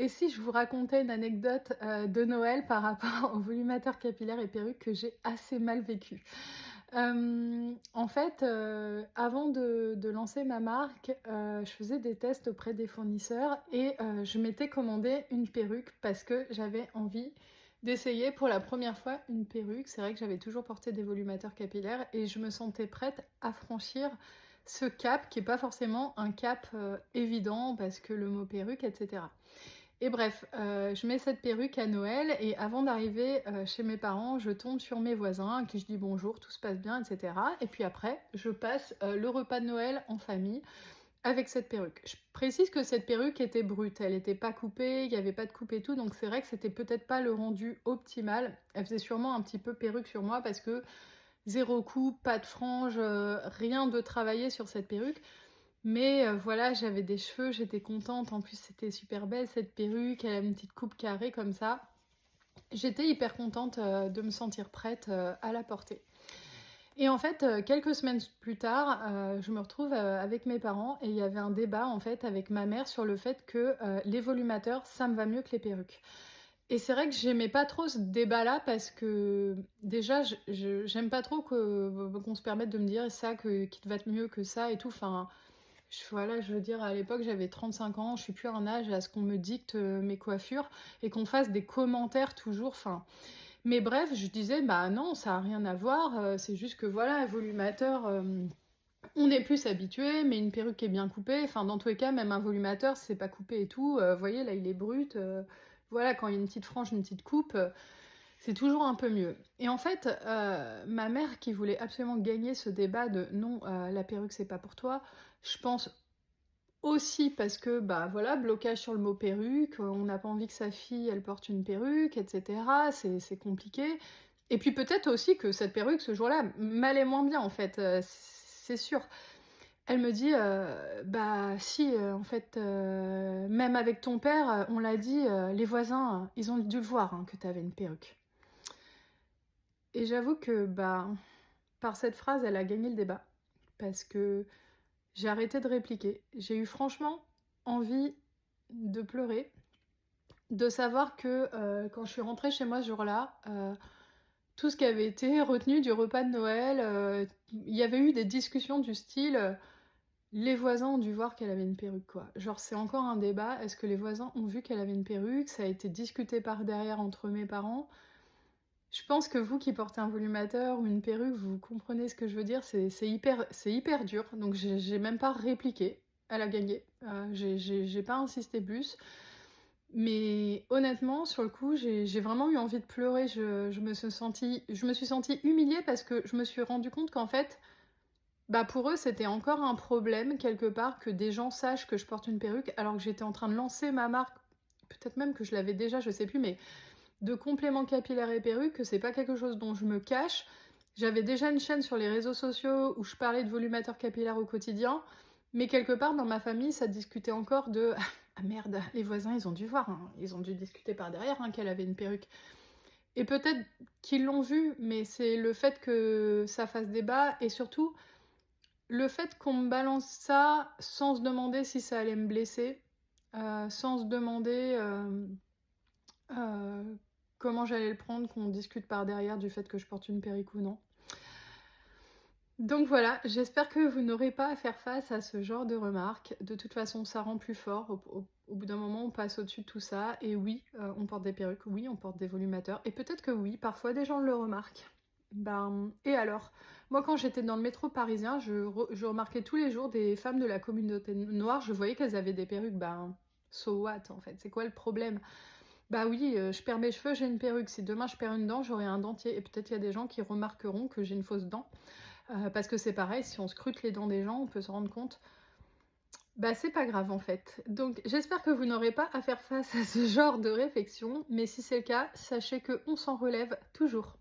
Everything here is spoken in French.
Et si je vous racontais une anecdote de Noël par rapport au volumateur capillaire et perruque que j'ai assez mal vécu. En fait, avant de lancer ma marque, je faisais des tests auprès des fournisseurs et je m'étais commandé une perruque parce que j'avais envie d'essayer pour la première fois une perruque. C'est vrai que j'avais toujours porté des volumateurs capillaires et je me sentais prête à franchir ce cap qui est pas forcément un cap, évident parce que le mot perruque et cetera. Et bref, je mets cette perruque à Noël et avant d'arriver, chez mes parents, je tombe sur mes voisins à qui je dis bonjour, tout se passe bien et cetera et puis après, je passe, le repas de Noël en famille avec cette perruque. Je précise que cette perruque était brute, elle était pas coupée, il y avait pas de coupe et tout, donc c'est vrai que c'était peut-être pas le rendu optimal. Elle faisait sûrement un petit peu perruque sur moi parce que 0 coupe, pas de frange, rien de travaillé sur cette perruque. Mais voilà, j'avais des cheveux, j'étais contente. En plus, c'était super belle cette perruque, elle a une petite coupe carrée comme ça. J'étais hyper contente de me sentir prête à la porter. Et en fait, quelques semaines plus tard, je me retrouve avec mes parents et il y avait un débat en fait avec ma mère sur le fait que les volumateurs, ça me va mieux que les perruques. Et c'est vrai que j'aimais pas trop ce débat-là parce que déjà, j'aime pas trop qu'on se permette de me dire ça, qu'il te va mieux que ça et tout. Enfin, voilà, je veux dire, à l'époque, j'avais 35 ans, je suis plus à un âge à ce qu'on me dicte mes coiffures et qu'on fasse des commentaires toujours. Enfin, mais bref, je disais, bah non, ça a rien à voir, c'est juste que voilà, un volumateur, on est plus habitué, mais une perruque qui est bien coupée, enfin, dans tous les cas, même un volumateur, si c'est pas coupé et tout, vous voyez, là, il est brut, voilà, quand il y a une petite frange, une petite coupe, c'est toujours un peu mieux. Et en fait, ma mère qui voulait absolument gagner ce débat de non, la perruque c'est pas pour toi, je pense aussi parce que, bah voilà, blocage sur le mot perruque, on n'a pas envie que sa fille elle porte une perruque, etc. C'est compliqué. Et puis peut-être aussi que cette perruque ce jour-là m'allait moins bien en fait, c'est sûr. Elle me dit bah si, en fait, même avec ton père, on l'a dit, les voisins, ils ont dû le voir hein, que tu avais une perruque. Et j'avoue que bah, par cette phrase, elle a gagné le débat. Parce que j'ai arrêté de répliquer. J'ai eu franchement envie de pleurer, de savoir que quand je suis rentrée chez moi ce jour-là, tout ce qui avait été retenu du repas de Noël, il y avait eu des discussions du style les voisins ont dû voir qu'elle avait une perruque, quoi. Genre, c'est encore un débat. Est-ce que les voisins ont vu qu'elle avait une perruque? Ça a été discuté par derrière entre mes parents. Je pense que vous qui portez un volumateur ou une perruque, vous comprenez ce que je veux dire, c'est hyper dur, donc j'ai même pas répliqué. Elle a gagné. J'ai pas insisté plus. Mais honnêtement, sur le coup, j'ai vraiment eu envie de pleurer. Je me suis sentie humiliée parce que je me suis rendu compte qu'en fait, bah pour eux, c'était encore un problème quelque part que des gens sachent que je porte une perruque alors que j'étais en train de lancer ma marque. Peut-être même que je l'avais déjà, je sais plus, mais de compléments capillaires et perruques, que c'est pas quelque chose dont je me cache. J'avais déjà une chaîne sur les réseaux sociaux où je parlais de volumateur capillaire au quotidien, mais quelque part dans ma famille, ça discutait encore de ah merde, les voisins ils ont dû voir, hein. Ils ont dû discuter par derrière hein, qu'elle avait une perruque. Et peut-être qu'ils l'ont vu, mais c'est le fait que ça fasse débat et surtout le fait qu'on me balance ça sans se demander si ça allait me blesser, sans se demander euh, comment j'allais le prendre, qu'on discute par derrière du fait que je porte une perruque ou non. Donc voilà, j'espère que vous n'aurez pas à faire face à ce genre de remarques. De toute façon, ça rend plus fort. Au bout d'un moment, on passe au-dessus de tout ça. Et oui, on porte des perruques, oui, on porte des volumateurs. Et peut-être que oui, parfois des gens le remarquent. Ben, et alors? Moi, quand j'étais dans le métro parisien, je remarquais tous les jours des femmes de la communauté noire. Je voyais qu'elles avaient des perruques. Ben, so what en fait? C'est quoi le problème? Bah oui, je perds mes cheveux, j'ai une perruque. Si demain je perds une dent, j'aurai un dentier. Et peut-être il y a des gens qui remarqueront que j'ai une fausse dent. Parce que c'est pareil, si on scrute les dents des gens, on peut se rendre compte. Bah c'est pas grave en fait. Donc j'espère que vous n'aurez pas à faire face à ce genre de réflexion. Mais si c'est le cas, sachez qu'on s'en relève toujours.